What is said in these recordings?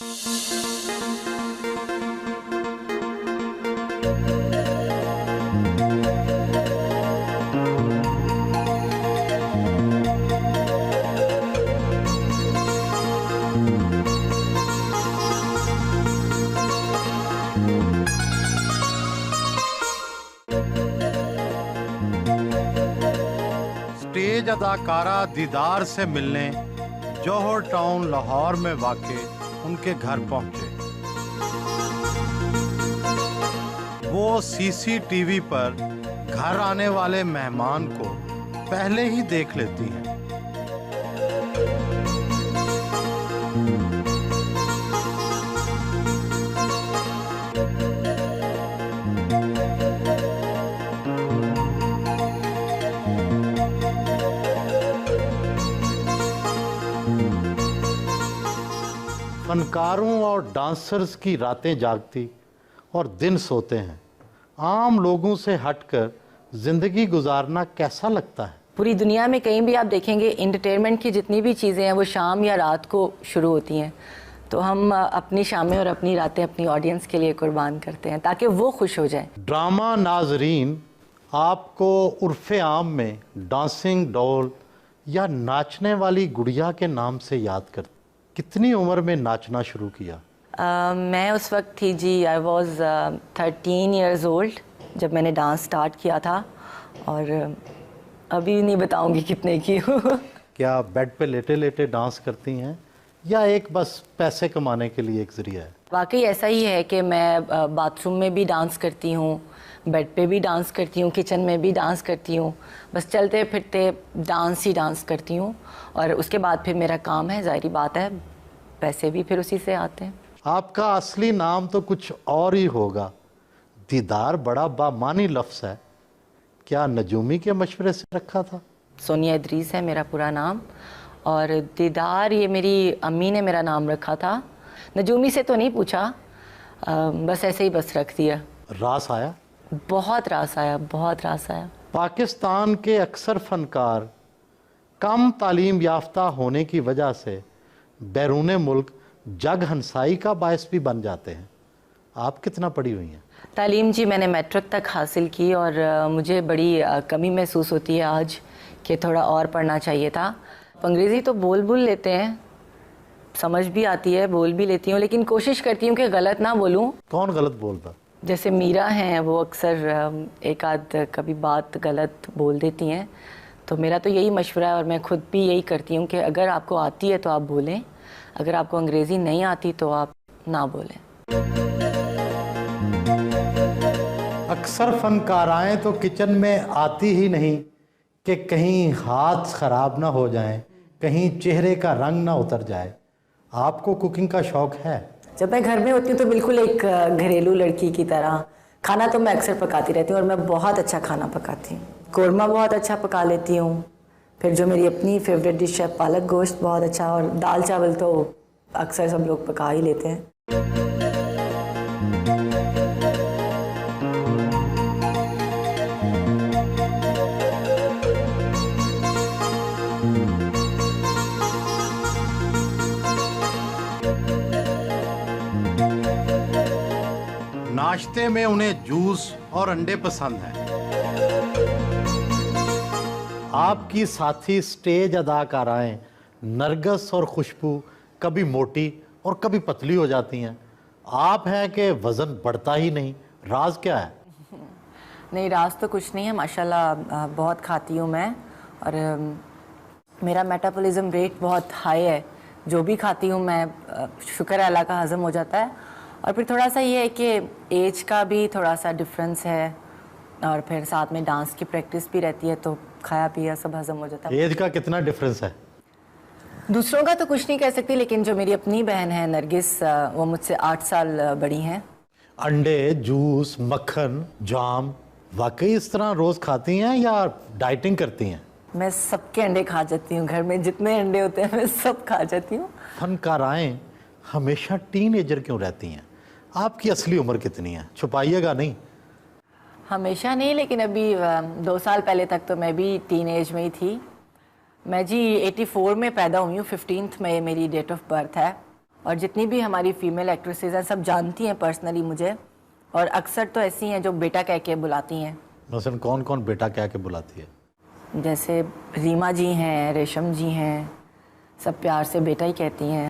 Stage अदाकारा दीदार से मिलने जौहर टाउन लाहौर में वाक़े उनके घर पहुंचे। वो सीसीटीवी पर घर आने वाले मेहमान को पहले ही देख लेती हैं। फनकारों और डांसर्स की रातें जागती और दिन सोते हैं। आम लोगों से हटकर जिंदगी गुजारना कैसा लगता है? पूरी दुनिया में कहीं भी आप देखेंगे एंटरटेनमेंट की जितनी भी चीज़ें हैं वो शाम या रात को शुरू होती हैं। तो हम अपनी शामें और अपनी रातें अपनी ऑडियंस के लिए कुर्बान करते हैं ताकि वो खुश हो जाए। ड्रामा नाजरीन आपको उर्फ़े आम में डांसिंग डॉल या नाचने वाली गुड़िया के नाम से याद करते। कितनी उम्र में नाचना शुरू किया? मैं उस वक्त थी जी, आई वॉज 13 ईयर्स ओल्ड जब मैंने डांस स्टार्ट किया था, और अभी नहीं बताऊंगी कितने की हूँ। क्या बेड पे लेटे लेटे डांस करती हैं या एक बस पैसे कमाने के लिए एक जरिया है? वाकई ऐसा ही है कि मैं बाथरूम में भी डांस करती हूँ, बेड पे भी डांस करती हूँ, किचन में भी डांस करती हूँ। बस चलते फिरते डांस ही डांस करती हूँ, और उसके बाद फिर मेरा काम है, ज़ाहिरी बात है, पैसे भी फिर उसी से आते हैं। आपका असली नाम तो कुछ और ही होगा। दीदार बड़ा बामानी लफ्ज़ है, क्या नजूमी के मशवरे से रखा था? सोनिया इदरीस है मेरा पूरा नाम, और दीदार ये मेरी अम्मी ने मेरा नाम रखा था। नजूमी से तो नहीं पूछा, बस ऐसे ही बस रख दिया। रास आया? बहुत रास आया, बहुत रास आया। पाकिस्तान के अक्सर फनकार कम तालीम याफ्ता होने की वजह से बैरून मुल्क जग हंसाई का बायस भी बन जाते हैं। आप कितना पढ़ी हुई हैं? तालीम जी मैंने मैट्रिक तक हासिल की, और मुझे बड़ी कमी महसूस होती है आज कि थोड़ा और पढ़ना चाहिए था। अंग्रेज़ी तो बोल लेते हैं, समझ भी आती है, बोल भी लेती हूँ, लेकिन कोशिश करती हूँ कि गलत ना बोलूँ। कौन गलत बोलता? जैसे मीरा हैं, वो अक्सर एक आध कभी बात गलत बोल देती हैं। तो मेरा तो यही मशवरा है, और मैं खुद भी यही करती हूँ कि अगर आपको आती है तो आप बोलें, अगर आपको अंग्रेज़ी नहीं आती तो आप ना बोलें। अक्सर फनकाराएँ तो किचन में आती ही नहीं कि कहीं हाथ ख़राब ना हो जाएं, कहीं चेहरे का रंग ना उतर जाए। आपको कुकिंग का शौक़ है? जब मैं घर में होती हूँ तो बिल्कुल एक घरेलू लड़की की तरह खाना तो मैं अक्सर पकाती रहती हूँ, और मैं बहुत अच्छा खाना पकाती हूँ। कोरमा बहुत अच्छा पका लेती हूँ, फिर जो मेरी अपनी फेवरेट डिश है पालक गोश्त बहुत अच्छा, और दाल चावल तो अक्सर सब लोग पका ही लेते हैं। नाश्ते में उन्हें जूस और अंडे पसंद हैं। आपकी साथी स्टेज अदाकाराएं नरगिस और खुशबू कभी मोटी और कभी पतली हो जाती हैं। आप हैं कि वज़न बढ़ता ही नहीं, राज क्या है? नहीं, राज तो कुछ नहीं है, माशाल्लाह बहुत खाती हूँ मैं, और मेरा मेटाबॉलिज्म रेट बहुत हाई है। जो भी खाती हूँ मैं, शुक्र है अल्लाह का, हज़म हो जाता है। और फिर थोड़ा सा ये है कि एज का भी थोड़ा सा डिफरेंस है, और फिर साथ में डांस की प्रैक्टिस भी रहती है, तो खाया पिया सब हज़म हो जाता है। एज का कितना डिफरेंस है? दूसरों का तो कुछ नहीं कह सकती, लेकिन जो मेरी अपनी बहन है नरगिस, वो मुझसे 8 साल बड़ी हैं। अंडे, जूस, मक्खन, जाम वाकई इस तरह रोज़ खाती हैं या डाइटिंग करती हैं? मैं सबके अंडे खा जाती हूँ, घर में जितने अंडे होते हैं मैं सब खा जाती हूँ। फनकाराएं हमेशा टीनएजर क्यों रहती हैं? आपकी असली उम्र कितनी है? छुपाइएगा नहीं। हमेशा नहीं, लेकिन अभी 2 साल पहले तक तो मैं भी टीन एज में ही थी। मैं जी 84 में पैदा हुई हूँ, 15th में मेरी डेट ऑफ बर्थ है, और जितनी भी हमारी फीमेल एक्ट्रेसेस हैं सब जानती हैं पर्सनली मुझे, और अक्सर तो ऐसी हैं जो बेटा कह के बुलाती हैं। मसलन कौन कौन बेटा कह के बुलाती है? जैसे रीमा जी हैं, रेशम जी हैं, सब प्यार से बेटा ही कहती हैं।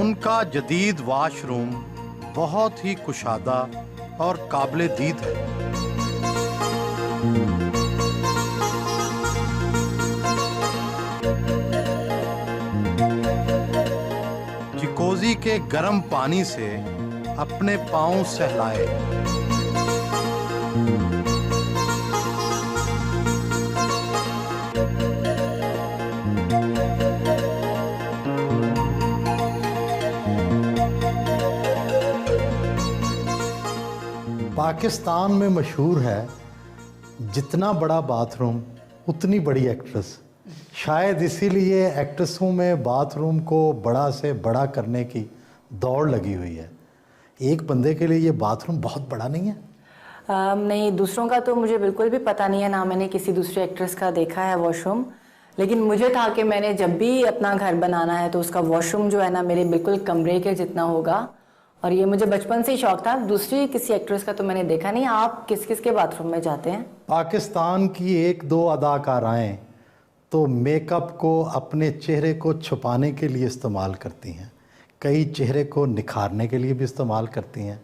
उनका जदीद वाशरूम बहुत ही कुशादा और काबिले दीद है। चिकोजी के गर्म पानी से अपने पांव सहलाए। पाकिस्तान में मशहूर है जितना बड़ा बाथरूम उतनी बड़ी एक्ट्रेस। शायद इसीलिए एक्ट्रेसों में बाथरूम को बड़ा से बड़ा करने की दौड़ लगी हुई है। एक बंदे के लिए ये बाथरूम बहुत बड़ा नहीं है? नहीं, दूसरों का तो मुझे बिल्कुल भी पता नहीं है, ना मैंने किसी दूसरे एक्ट्रेस का देखा है वॉशरूम। लेकिन मुझे था कि मैंने जब भी अपना घर बनाना है तो उसका वॉशरूम जो है ना मेरे बिल्कुल कमरे के जितना होगा, और ये मुझे बचपन से ही शौक था। दूसरी किसी एक्ट्रेस का तो मैंने देखा नहीं। आप किस किस के बाथरूम में जाते हैं? पाकिस्तान की एक दो अदाकाराएं तो मेकअप को अपने चेहरे को छुपाने के लिए इस्तेमाल करती हैं, कई चेहरे को निखारने के लिए भी इस्तेमाल करती हैं।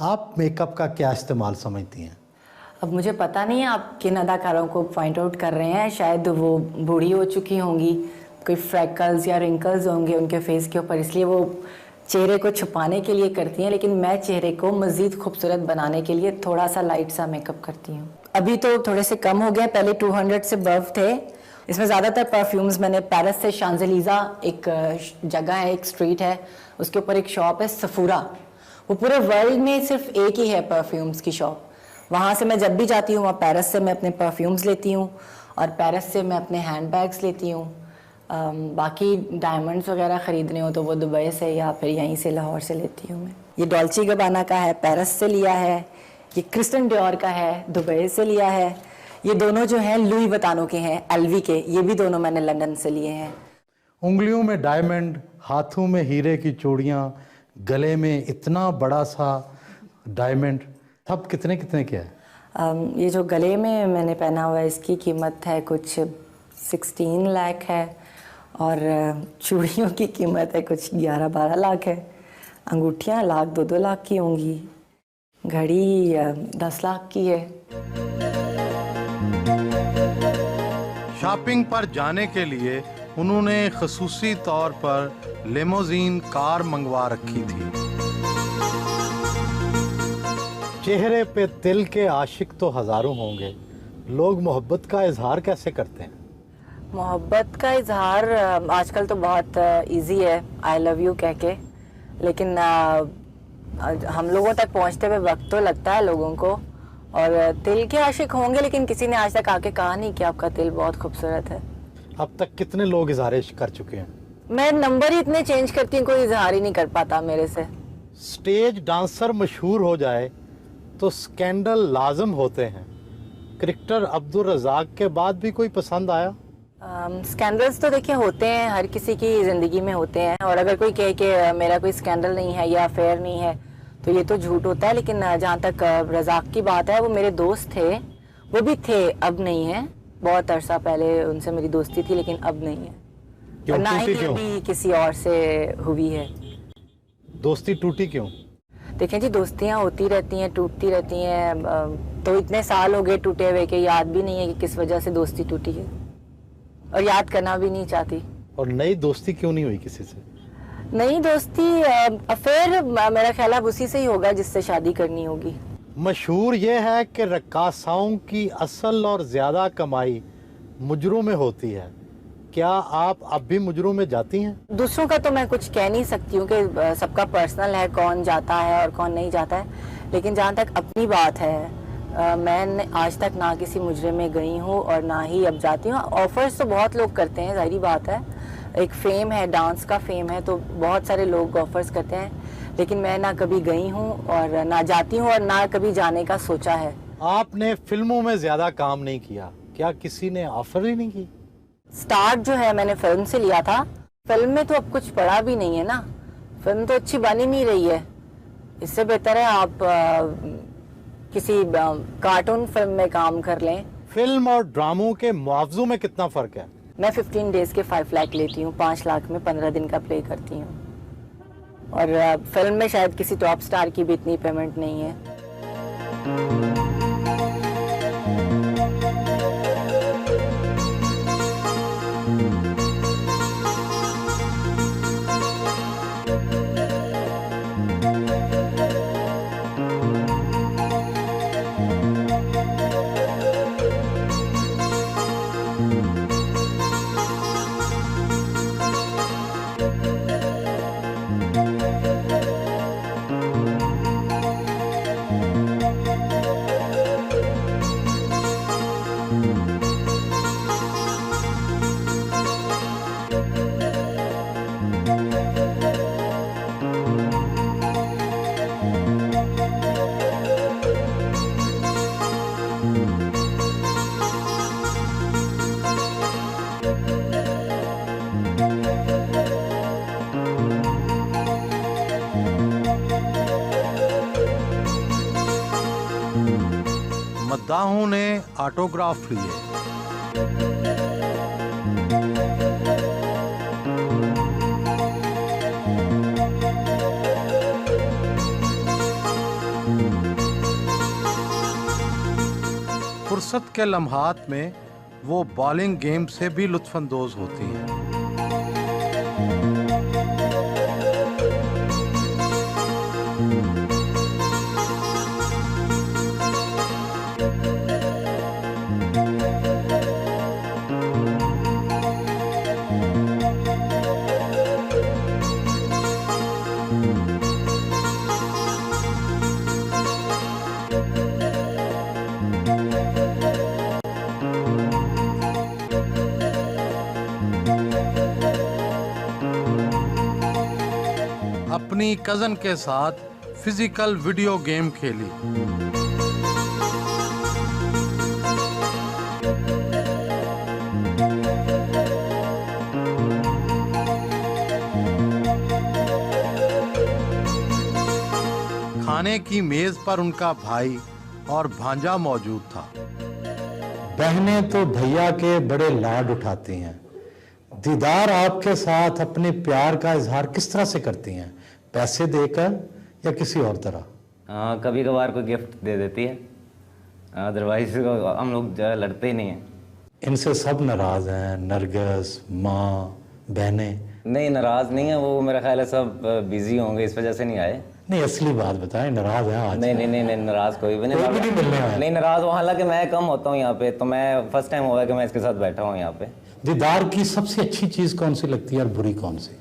आप मेकअप का क्या इस्तेमाल समझती हैं? अब मुझे पता नहीं है आप किन अदाकारों को पॉइंट आउट कर रहे हैं। शायद वो बूढ़ी हो चुकी होंगी, कोई फ्रैकल्स या रिंकल्स होंगे उनके फेस के ऊपर, इसलिए वो चेहरे को छुपाने के लिए करती हैं। लेकिन मैं चेहरे को मज़ीद खूबसूरत बनाने के लिए थोड़ा सा लाइट सा मेकअप करती हूँ। अभी तो थोड़े से कम हो गए, पहले 200 से अबव थे। इसमें ज़्यादातर परफ्यूम्स मैंने पेरिस से शांज़ेलीज़ा एक जगह है, एक स्ट्रीट है, उसके ऊपर एक शॉप है सफूरा। वो पूरे वर्ल्ड में सिर्फ एक ही है परफ्यूम्स की शॉप। वहाँ से मैं जब भी जाती हूँ वहाँ पेरिस से मैं अपने परफ्यूम्स लेती हूँ, और पेरिस से मैं अपने हैंड बैग्स लेती हूँ। बाकी डायमंड्स वगैरह ख़रीदने हो तो वो दुबई से या फिर यहीं से लाहौर से लेती हूँ मैं। ये डॉल्चे गबाना का है, पेरिस से लिया है। ये क्रिस्टन डियोर का है, दुबई से लिया है। ये दोनों जो हैं लुई वतानो के हैं, एलवी के। ये भी दोनों मैंने लंदन से लिए हैं। उंगलियों में डायमंड, हाथों में हीरे की चूड़ियाँ, गले में इतना बड़ा सा डायमंड, सब कितने कितने के है? ये जो गले में मैंने पहना हुआ है इसकी कीमत है कुछ 16 लाख है, और चूड़ियों की कीमत है कुछ 11-12 लाख है। अंगूठियाँ 1 लाख 2-2 लाख की होंगी। घड़ी 10 लाख की है। शॉपिंग पर जाने के लिए उन्होंने खसूसी तौर पर लिमोजीन कार मंगवा रखी थी। चेहरे पे तिल के आशिक तो हजारों होंगे, लोग मोहब्बत का इजहार कैसे करते हैं? मोहब्बत का इजहार आजकल तो बहुत इजी है, आई लव यू कह के। लेकिन हम लोगों तक पहुंचते हुए वक्त तो लगता है लोगों को। और तिल के आशिक होंगे, लेकिन किसी ने आज तक आके कहा नहीं कि आपका तिल बहुत खूबसूरत है। अब तक कितने लोग इजहार इश्क कर चुके हैं? मैं नंबर ही इतने चेंज करती हूँ, कोई इजहार ही नहीं कर पाता मेरे से। स्टेज डांसर मशहूर हो जाए तो स्कैंडल लाजम होते हैं। क्रिकेटर अब्दुल रज़ाक के बाद भी कोई पसंद आया? स्कैंडल्स तो देखिए होते हैं, हर किसी की ज़िंदगी में होते हैं, और अगर कोई कहे कि मेरा कोई स्कैंडल नहीं है या अफेयर नहीं है तो ये तो झूठ होता है। लेकिन जहाँ तक रज़ाक की बात है, वो मेरे दोस्त थे, वो भी थे, अब नहीं है। बहुत अरसा पहले उनसे मेरी दोस्ती थी, लेकिन अब नहीं है। क्यों? और ना ही क्यों? अभी किसी और से हुई है। दोस्ती टूटी क्यों? देखें जी, दोस्तियाँ होती रहती हैं, टूटती रहती हैं। तो इतने साल हो गए टूटे हुए कि याद भी नहीं है कि किस वजह से दोस्ती टूटी है, और याद करना भी नहीं चाहती। और नई दोस्ती क्यों नहीं हुई किसी से? नई दोस्ती, अफेयर मेरा ख्याल है अब उसी से ही होगा जिससे शादी करनी होगी। मशहूर ये है कि रक्कासाओं की असल और ज़्यादा कमाई मुजरों में होती है। क्या आप अब भी मुजरों में जाती हैं? दूसरों का तो मैं कुछ कह नहीं सकती हूँ कि सबका पर्सनल है, कौन जाता है और कौन नहीं जाता है। लेकिन जहाँ तक अपनी बात है, मैं आज तक ना किसी मुजरे में गई हूँ और ना ही अब जाती हूँ। ऑफर्स तो बहुत लोग करते हैं, जाहिर बात है, एक फेम है, डांस का फेम है, तो बहुत सारे लोग ऑफर्स करते हैं। लेकिन मैं ना कभी गई हूँ और ना जाती हूँ और ना कभी जाने का सोचा है। आपने फिल्मों में ज़्यादा काम नहीं किया, क्या किसी ने ऑफर ही नहीं की? स्टार्ट जो है मैंने फिल्म से लिया था। फिल्म में तो अब कुछ पड़ा भी नहीं है ना, फिल्म तो अच्छी बन ही नहीं रही है। इससे बेहतर है आप किसी कार्टून फिल्म में काम कर लें। फिल्म और ड्रामों के मुआवजों में कितना फ़र्क है? मैं 15 डेज के 5 लाख लेती हूँ, 5 लाख में 15 दिन का प्ले करती हूँ। और फिल्म में शायद किसी टॉप स्टार की भी इतनी पेमेंट नहीं है। मद्दाहों ने ऑटोग्राफ लिए। फुर्सत के लम्हात में वो बॉलिंग गेम से भी लुत्फानंदोज होती हैं। अपनी कज़न के साथ फिजिकल वीडियो गेम खेली। खाने की मेज पर उनका भाई और भांजा मौजूद था। बहनें तो भैया के बड़े लाड उठाती हैं। दीदार आपके साथ अपने प्यार का इजहार किस तरह से करती हैं? पैसे देकर या किसी और तरह? कभी कभार कोई गिफ्ट दे देती है, अदरवाइज हम लोग लड़ते ही नहीं हैं। इनसे सब नाराज हैं, नरगिस, माँ, बहनें? नहीं, नाराज नहीं है वो, मेरा ख्याल है सब बिजी होंगे, इस वजह से नहीं आए। नहीं, असली बात बताएं, नाराज हैं आज? नहीं नहीं नहीं नहीं, नाराज कोई भी नहीं। कोई भी नहीं मिलने आया? नहीं नाराज वो, हालांकि मैं कम होता हूँ यहाँ पे, तो मैं फर्स्ट टाइम हुआ कि मैं इसके साथ बैठा हूँ यहाँ पे। दीदार की सबसे अच्छी चीज़ कौन सी लगती है और बुरी कौन सी?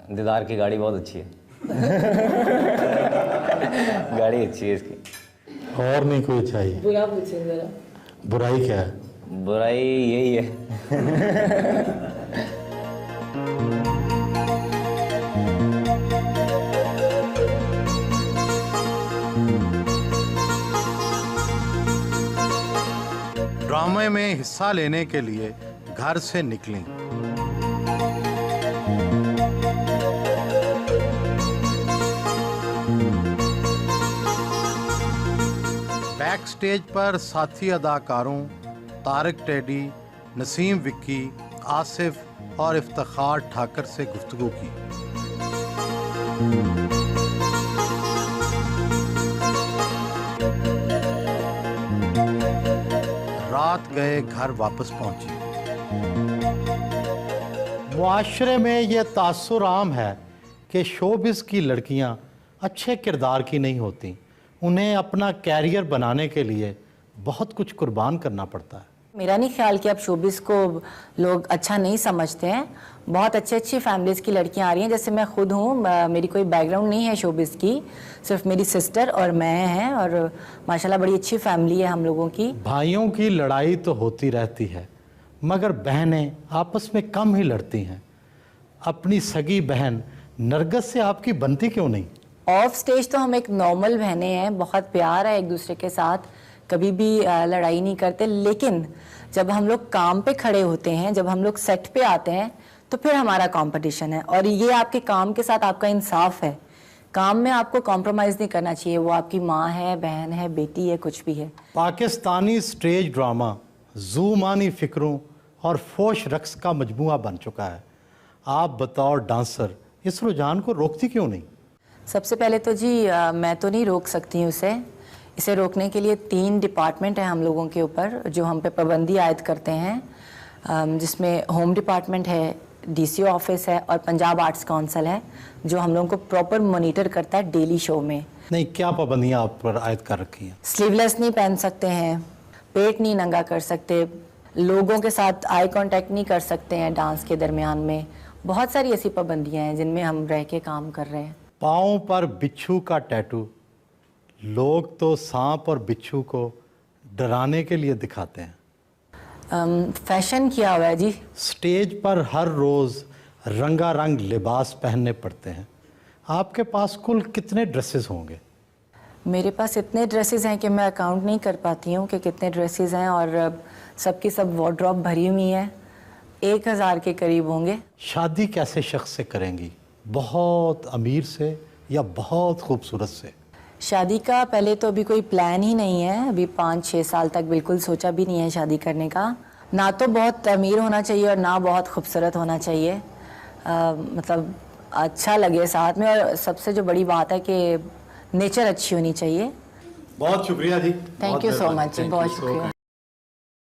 दीदार की गाड़ी बहुत अच्छी है। गाड़ी अच्छी है इसकी। और नहीं कोई चाहिए? बुरा पूछे जरा। बुराई क्या है? बुराई यही है। ड्रामे में हिस्सा लेने के लिए घर से निकलीं। बैक स्टेज पर साथी अदाकारों तारिक टेडी, नसीम विक्की, आसिफ और इफ्तिखार ठाकर से गुफ्तगू की। रात गए घर वापस पहुंची। मुआशरे में यह तासुर आम है कि शोबिस की लड़कियां अच्छे किरदार की नहीं होती। उन्हें अपना कैरियर बनाने के लिए बहुत कुछ कुर्बान करना पड़ता है। मेरा नहीं ख्याल कि अब शोबिस को लोग अच्छा नहीं समझते हैं। बहुत अच्छी फैमिलीज़ की लड़कियां आ रही हैं, जैसे मैं खुद हूँ। मेरी कोई बैकग्राउंड नहीं है शोबिस की, सिर्फ मेरी सिस्टर और मैं हैं, और माशाल्लाह बड़ी अच्छी फैमिली है हम लोगों की। भाइयों की लड़ाई तो होती रहती है, मगर बहनें आपस में कम ही लड़ती हैं। अपनी सगी बहन नरगस से आपकी बनती क्यों नहीं? ऑफ स्टेज तो हम एक नॉर्मल बहनें हैं, बहुत प्यार है एक दूसरे के साथ, कभी भी लड़ाई नहीं करते। लेकिन जब हम लोग काम पे खड़े होते हैं, जब हम लोग सेट पे आते हैं, तो फिर हमारा कंपटीशन है। और ये आपके काम के साथ आपका इंसाफ है। काम में आपको कॉम्प्रोमाइज़ नहीं करना चाहिए, वो आपकी माँ है, बहन है, बेटी है, कुछ भी है। पाकिस्तानी स्टेज ड्रामा ज़ूमानी फ़िक्रों और फोश रक्स का मजमुआ बन चुका है। आप बतौर डांसर इस रुझान को रोकती क्यों नहीं? सबसे पहले तो जी मैं तो नहीं रोक सकती हूँ इसे रोकने के लिए 3 डिपार्टमेंट हैं हम लोगों के ऊपर जो हम पे पाबंदी आयद करते हैं, जिसमें होम डिपार्टमेंट है, डीसीओ ऑफिस है और पंजाब आर्ट्स काउंसिल है, जो हम लोगों को प्रॉपर मॉनिटर करता है डेली शो में। नहीं, क्या पाबंदियाँ आप पर आयद कर रखी हैं? स्लीवलेस नहीं पहन सकते हैं, पेट नहीं नंगा कर सकते, लोगों के साथ आई कांटेक्ट नहीं कर सकते हैं डांस के दरमियान में। बहुत सारी ऐसी पाबंदियाँ हैं जिनमें हम रह के काम कर रहे हैं। पाँव पर बिच्छू का टैटू, लोग तो सांप और बिच्छू को डराने के लिए दिखाते हैं। फैशन किया हुआ है जी। स्टेज पर हर रोज़ रंगारंग लिबास पहनने पड़ते हैं। आपके पास कुल कितने ड्रेसेस होंगे? मेरे पास इतने ड्रेसेस हैं कि मैं अकाउंट नहीं कर पाती हूँ कि कितने ड्रेसेस हैं, और सबकी सब वार्डरोब भरी हुई है, 1000 के करीब होंगे। शादी कैसे शख्स से करेंगी? बहुत अमीर से या बहुत खूबसूरत से? शादी का पहले तो अभी कोई प्लान ही नहीं है। अभी 5-6 साल तक बिल्कुल सोचा भी नहीं है शादी करने का। ना तो बहुत अमीर होना चाहिए और ना बहुत खूबसूरत होना चाहिए, मतलब अच्छा लगे साथ में, और सबसे जो बड़ी बात है कि नेचर अच्छी होनी चाहिए। बहुत शुक्रिया जी। थैंक यू सो मच, बहुत शुक्रिया।